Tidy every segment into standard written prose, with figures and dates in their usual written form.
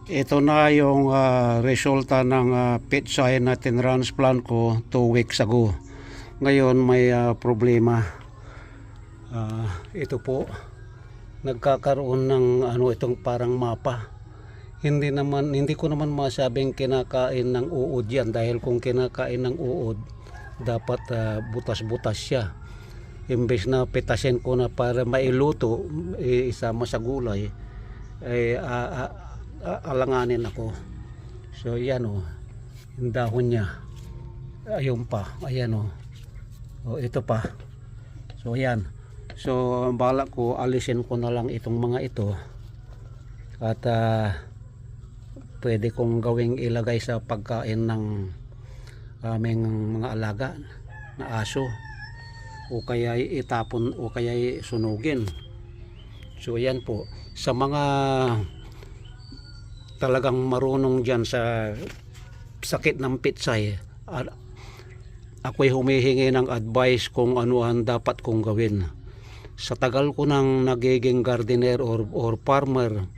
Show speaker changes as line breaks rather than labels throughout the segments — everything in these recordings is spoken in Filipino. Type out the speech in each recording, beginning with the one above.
Ito na yung resulta ng pitsay na tinransplant ko 2 weeks ago. Ngayon may problema. Ito po, nagkakaroon ng itong parang mapa. Hindi ko naman masabing kinakain ng uod yan, dahil kung kinakain ng uod dapat butas-butas siya. Imbes na pitasin ko na para mailuto, isama sa gulay, ay alanganin ako. So yan yung dahon niya, ayun pa, ayan ito pa. So yan, so balak ko alisin ko na lang itong mga ito, at pwede kong gawing ilagay sa pagkain ng aming mga alaga na aso, o kaya itapon, o kaya sunugin. So yan po, sa mga talagang marunong dyan sa sakit ng pitsay, ako'y humihingi ng advice kung ano ang dapat kong gawin. Sa tagal ko nang nagiging gardener or farmer,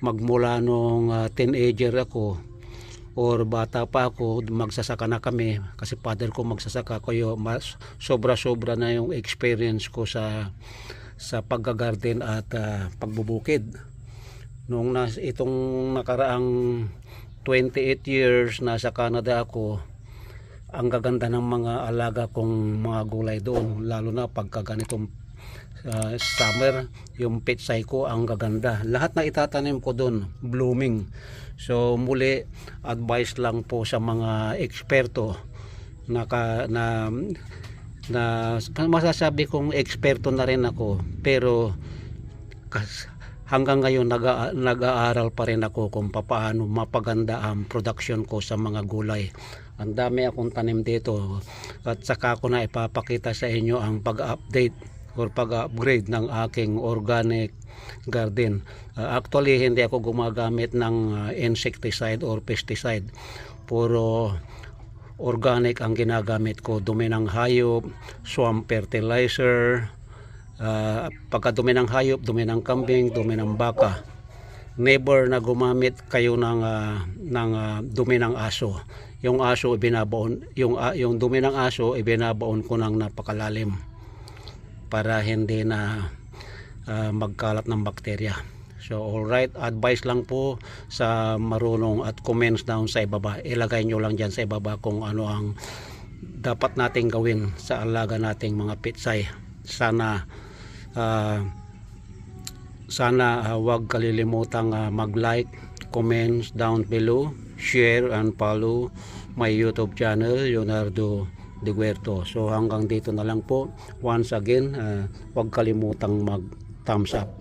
magmula nung teenager ako or bata pa ako, magsasaka na kami kasi father ko magsasaka, kaya sobra-sobra na yung experience ko sa paggagarden at pagbubukid. Itong nakaraang 28 years nasa Canada ako, ang gaganda ng mga alaga kong mga gulay doon, lalo na pagka ganitong summer, yung pitsay ko ang gaganda. Lahat na itatanim ko doon blooming. So muli, advice lang po sa mga eksperto na masasabi kong eksperto na rin ako, pero hanggang ngayon nag-aaral pa rin ako kung paano mapaganda ang production ko sa mga gulay. Ang dami akong tanim dito, at saka ko na ipapakita sa inyo ang pag-update or pag-upgrade ng aking organic garden. Actually, hindi ako gumagamit ng insecticide or pesticide. Puro organic ang ginagamit ko. Dumi ng hayop, swamp fertilizer, pagka dumi ng hayop, dumi ng kambing, dumi ng baka. Never na gumamit kayo ng dumi ng aso. Yung aso ibinabaon, yung dumi ng aso ibinabaon ko ng napakalalim para hindi na magkalat ng bakterya. So alright, advice lang po sa marunong, at comments down sa ibaba. Ilagay nyo lang dyan sa ibaba kung ano ang dapat nating gawin sa alaga nating mga pitsay. Sana wag kalilimutang mag-like, comments down below, share and follow my YouTube channel, Leonardo De Huerto. So hanggang dito na lang po. Once again, wag kalimutang mag thumbs up.